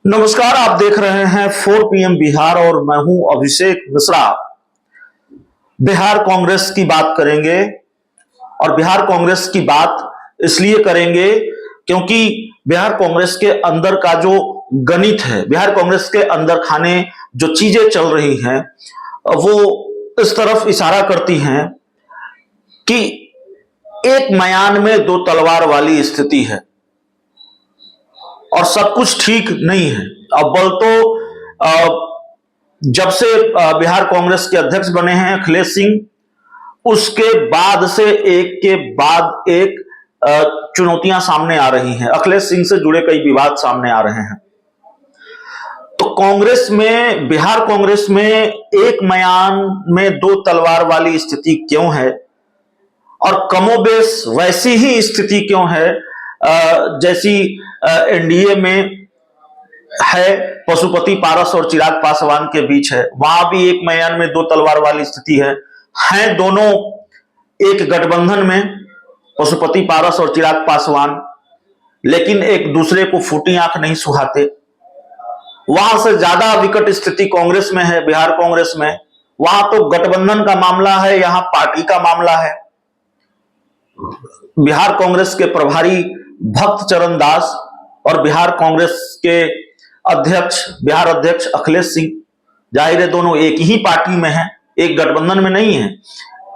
नमस्कार, आप देख रहे हैं 4 PM बिहार और मैं हूं अभिषेक मिश्रा। बिहार कांग्रेस की बात करेंगे और बिहार कांग्रेस की बात इसलिए करेंगे क्योंकि बिहार कांग्रेस के अंदर का जो गणित है, बिहार कांग्रेस के अंदर खाने जो चीजें चल रही हैं वो इस तरफ इशारा करती हैं कि एक मयान में दो तलवार वाली स्थिति है और सब कुछ ठीक नहीं है। अब बल तो जब से बिहार कांग्रेस के अध्यक्ष बने हैं अखिलेश सिंह, उसके बाद से एक के बाद एक चुनौतियां सामने आ रही हैं। अखिलेश सिंह से जुड़े कई विवाद सामने आ रहे हैं। तो कांग्रेस में, बिहार कांग्रेस में एक मयान में दो तलवार वाली स्थिति क्यों है और कमोबेश वैसी ही स्थिति क्यों है जैसी एनडीए में है, पशुपति पारस और चिराग पासवान के बीच है। वहां भी एक मयान में दो तलवार वाली स्थिति है दोनों एक गठबंधन में, पशुपति पारस और चिराग पासवान, लेकिन एक दूसरे को फूटी आंख नहीं सुहाते। वहां से ज्यादा विकट स्थिति कांग्रेस में है, बिहार कांग्रेस में। वहां तो गठबंधन का मामला है, यहां पार्टी का मामला है। बिहार कांग्रेस के प्रभारी भक्त चरण दास और बिहार कांग्रेस के अध्यक्ष, बिहार अध्यक्ष अखिलेश सिंह, जाहिर है दोनों एक ही पार्टी में हैं, एक गठबंधन में नहीं है,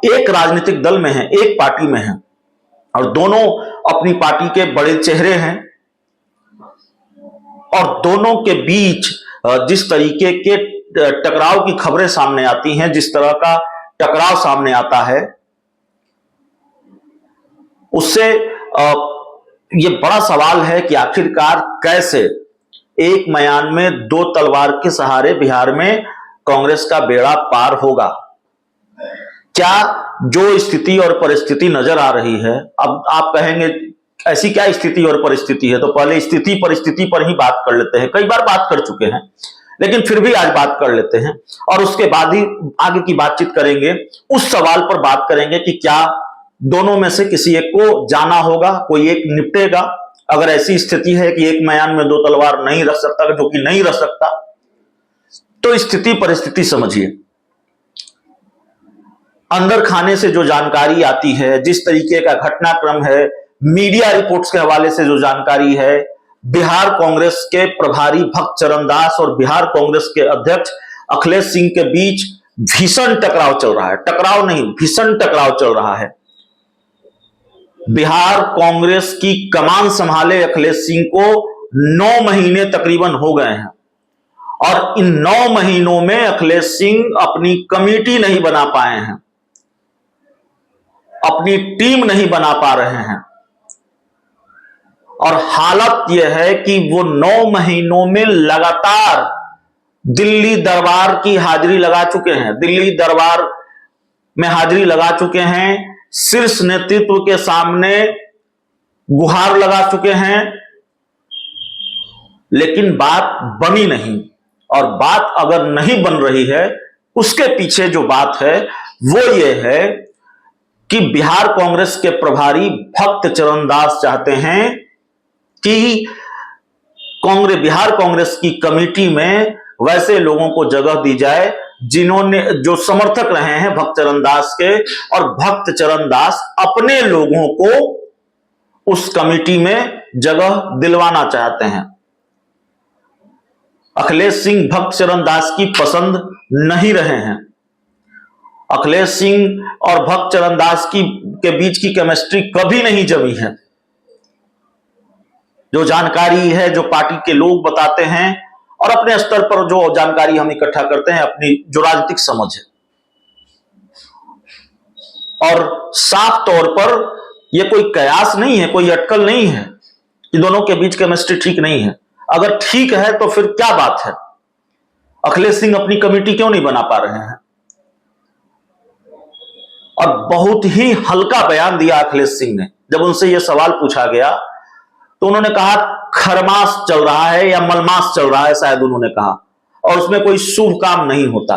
एक राजनीतिक दल में है, एक पार्टी में है और दोनों अपनी पार्टी के बड़े चेहरे हैं। और दोनों के बीच जिस तरीके के टकराव की खबरें सामने आती हैं, जिस तरह का टकराव सामने आता है, उससे ये बड़ा सवाल है कि आखिरकार कैसे एक मयान में दो तलवार के सहारे बिहार में कांग्रेस का बेड़ा पार होगा। क्या जो स्थिति और परिस्थिति नजर आ रही है, अब आप कहेंगे ऐसी क्या स्थिति और परिस्थिति है, तो पहले स्थिति परिस्थिति पर ही बात कर लेते हैं। कई बार बात कर चुके हैं लेकिन फिर भी आज बात कर लेते हैं और उसके बाद ही आगे की बातचीत करेंगे। उस सवाल पर बात करेंगे कि क्या दोनों में से किसी एक को जाना होगा, कोई एक निपटेगा। अगर ऐसी स्थिति है कि एक मयान में दो तलवार नहीं रख सकता, जो कि नहीं रख सकता, तो स्थिति परिस्थिति समझिए। अंदर खाने से जो जानकारी आती है, जिस तरीके का घटनाक्रम है, मीडिया रिपोर्ट्स के हवाले से जो जानकारी है, बिहार कांग्रेस के प्रभारी भक्त चरण दास और बिहार कांग्रेस के अध्यक्ष अखिलेश सिंह के बीच भीषण टकराव चल रहा है। टकराव नहीं, भीषण टकराव चल रहा है। बिहार कांग्रेस की कमान संभाले अखिलेश सिंह को 9 महीने तकरीबन हो गए हैं और इन 9 महीनों में अखिलेश सिंह अपनी कमेटी नहीं बना पाए हैं, अपनी टीम नहीं बना पा रहे हैं। और हालत यह है कि वो 9 महीनों में लगातार दिल्ली दरबार की हाजिरी लगा चुके हैं, दिल्ली दरबार में हाजिरी लगा चुके हैं, शीर्ष नेतृत्व के सामने गुहार लगा चुके हैं, लेकिन बात बनी नहीं। और बात अगर नहीं बन रही है, उसके पीछे जो बात है वो ये है कि बिहार कांग्रेस के प्रभारी भक्त चरण दास चाहते हैं कि बिहार कांग्रेस की कमेटी में वैसे लोगों को जगह दी जाए जिन्होंने, जो समर्थक रहे हैं भक्त चरण दास के, और भक्त चरण दास अपने लोगों को उस कमेटी में जगह दिलवाना चाहते हैं। अखिलेश सिंह भक्त चरण दास की पसंद नहीं रहे हैं। अखिलेश सिंह और भक्त चरण दास के बीच की केमिस्ट्री कभी नहीं जमी है। जो जानकारी है, जो पार्टी के लोग बताते हैं और अपने स्तर पर जो जानकारी हम इकट्ठा करते हैं, अपनी जो राजनीतिक समझ है, और साफ तौर पर यह कोई कयास नहीं है, कोई अटकल नहीं है कि दोनों के बीच केमिस्ट्री ठीक नहीं है। अगर ठीक है तो फिर क्या बात है, अखिलेश सिंह अपनी कमेटी क्यों नहीं बना पा रहे हैं। और बहुत ही हल्का बयान दिया अखिलेश सिंह ने। जब उनसे यह सवाल पूछा गया तो उन्होंने कहा खरमास चल रहा है या मलमास चल रहा है, शायद उन्होंने कहा, और उसमें कोई शुभ काम नहीं होता।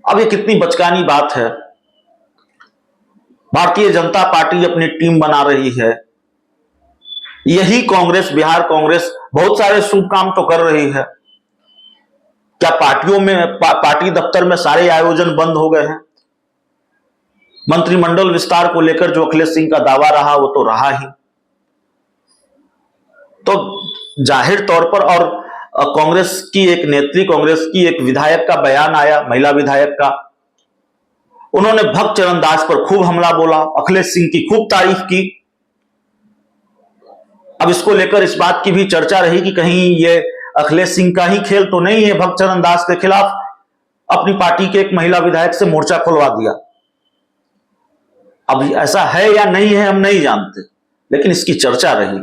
अब ये कितनी बचकानी बात है। भारतीय जनता पार्टी अपनी टीम बना रही है, यही कांग्रेस, बिहार कांग्रेस बहुत सारे शुभ काम तो कर रही है। क्या पार्टियों में पार्टी दफ्तर में सारे आयोजन बंद हो गए हैं? मंत्रिमंडल विस्तार को लेकर जो अखिलेश सिंह का दावा रहा वो तो रहा ही। तो जाहिर तौर पर, और कांग्रेस की एक नेत्री, कांग्रेस की एक विधायक का बयान आया, महिला विधायक का, उन्होंने भक्त चरण दास पर खूब हमला बोला, अखिलेश सिंह की खूब तारीफ की। अब इसको लेकर इस बात की भी चर्चा रही कि कहीं ये अखिलेश सिंह का ही खेल तो नहीं है, भक्त चरण दास के खिलाफ अपनी पार्टी के एक महिला विधायक से मोर्चा खुलवा दिया। अब ऐसा है या नहीं है हम नहीं जानते, लेकिन इसकी चर्चा रही।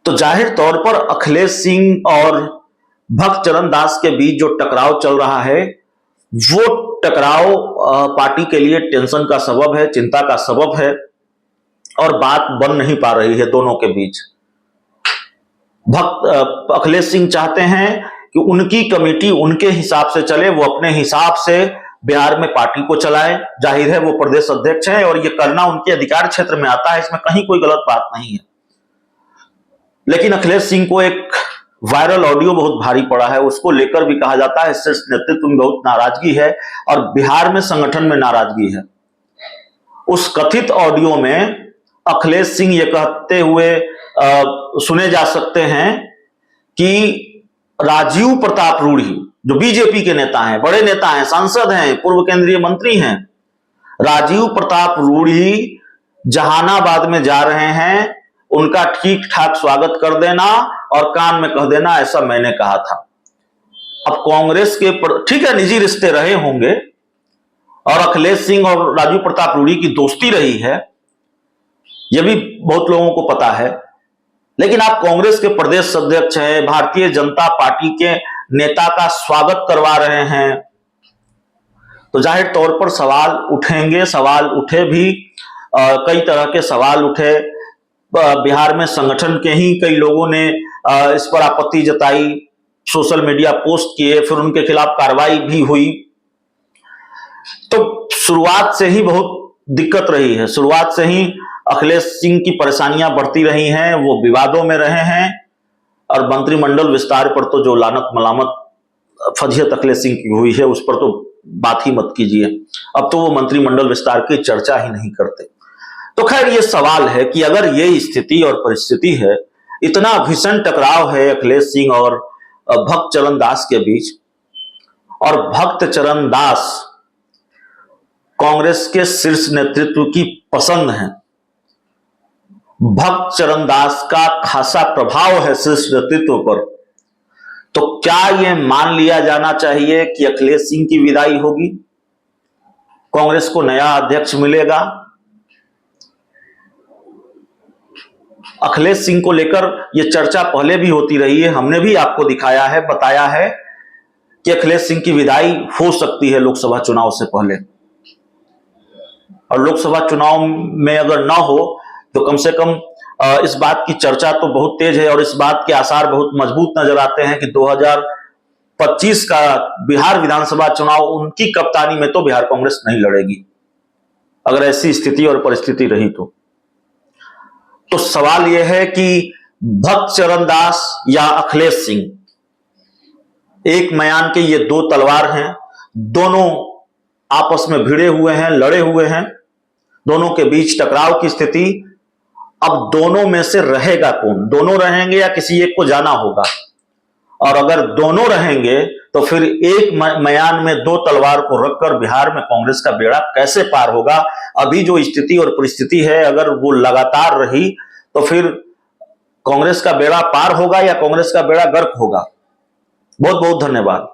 तो जाहिर तौर पर अखिलेश सिंह और भक्त चरण दास के बीच जो टकराव चल रहा है, वो टकराव पार्टी के लिए टेंशन का सबब है, चिंता का सबब है, और बात बन नहीं पा रही है दोनों के बीच। अखिलेश सिंह चाहते हैं कि उनकी कमेटी उनके हिसाब से चले, वो अपने हिसाब से बिहार में पार्टी को चलाए। जाहिर है वो प्रदेश अध्यक्ष हैं और ये करना उनके अधिकार क्षेत्र में आता है, इसमें कहीं कोई गलत बात नहीं है। लेकिन अखिलेश सिंह को एक वायरल ऑडियो बहुत भारी पड़ा है, उसको लेकर भी कहा जाता है शीर्ष नेतृत्व में बहुत नाराजगी है और बिहार में संगठन में नाराजगी है। उस कथित ऑडियो में अखिलेश सिंह ये कहते हुए सुने जा सकते हैं कि राजीव प्रताप रूढ़ी, जो बीजेपी के नेता हैं, बड़े नेता हैं, सांसद हैं, पूर्व केंद्रीय मंत्री हैं, राजीव प्रताप रूढ़ी जहानाबाद में जा रहे हैं, उनका ठीक ठाक स्वागत कर देना और कान में कह देना ऐसा मैंने कहा था। अब कांग्रेस के ठीक है, निजी रिश्ते रहे होंगे और अखिलेश सिंह और राजीव प्रताप रूढ़ी की दोस्ती रही है, यह भी बहुत लोगों को पता है। लेकिन आप कांग्रेस के प्रदेश अध्यक्ष हैं, भारतीय जनता पार्टी के नेता का स्वागत करवा रहे हैं, तो जाहिर तौर पर सवाल उठेंगे, सवाल उठे भी। कई तरह के सवाल उठे। बिहार में संगठन के ही कई लोगों ने इस पर आपत्ति जताई, सोशल मीडिया पोस्ट किए, फिर उनके खिलाफ कार्रवाई भी हुई। तो शुरुआत से ही बहुत दिक्कत रही है, शुरुआत से ही अखिलेश सिंह की परेशानियां बढ़ती रही हैं, वो विवादों में रहे हैं। और मंत्रिमंडल विस्तार पर तो जो लानत मलामत फजीहत अखिलेश सिंह की हुई है, उस पर तो बात ही मत कीजिए। अब तो वो मंत्रिमंडल विस्तार की चर्चा ही नहीं करते। तो खैर ये सवाल है कि अगर ये स्थिति और परिस्थिति है, इतना भीषण टकराव है अखिलेश सिंह और भक्त चरण दास के बीच, और भक्त चरण दास कांग्रेस के शीर्ष नेतृत्व की पसंद है, भक्त चरण दास का खासा प्रभाव है शीर्ष नेतृत्व पर, तो क्या यह मान लिया जाना चाहिए कि अखिलेश सिंह की विदाई होगी, कांग्रेस को नया अध्यक्ष मिलेगा? अखिलेश सिंह को लेकर यह चर्चा पहले भी होती रही है, हमने भी आपको दिखाया है, बताया है कि अखिलेश सिंह की विदाई हो सकती है लोकसभा चुनाव से पहले। और लोकसभा चुनाव में अगर ना हो तो कम से कम इस बात की चर्चा तो बहुत तेज है और इस बात के आसार बहुत मजबूत नजर आते हैं कि 2025 का बिहार विधानसभा चुनाव उनकी कप्तानी में तो बिहार कांग्रेस नहीं लड़ेगी, अगर ऐसी स्थिति और परिस्थिति रही तो सवाल यह है कि भक्त चरण दास या अखिलेश सिंह, एक मयान के ये दो तलवार हैं, दोनों आपस में भिड़े हुए हैं, लड़े हुए हैं, दोनों के बीच टकराव की स्थिति। अब दोनों में से रहेगा कौन? दोनों रहेंगे या किसी एक को जाना होगा? और अगर दोनों रहेंगे तो फिर एक मयान में दो तलवार को रखकर बिहार में कांग्रेस का बेड़ा कैसे पार होगा? अभी जो स्थिति और परिस्थिति है, अगर वो लगातार रही तो फिर कांग्रेस का बेड़ा पार होगा या कांग्रेस का बेड़ा गर्क होगा? बहुत बहुत धन्यवाद।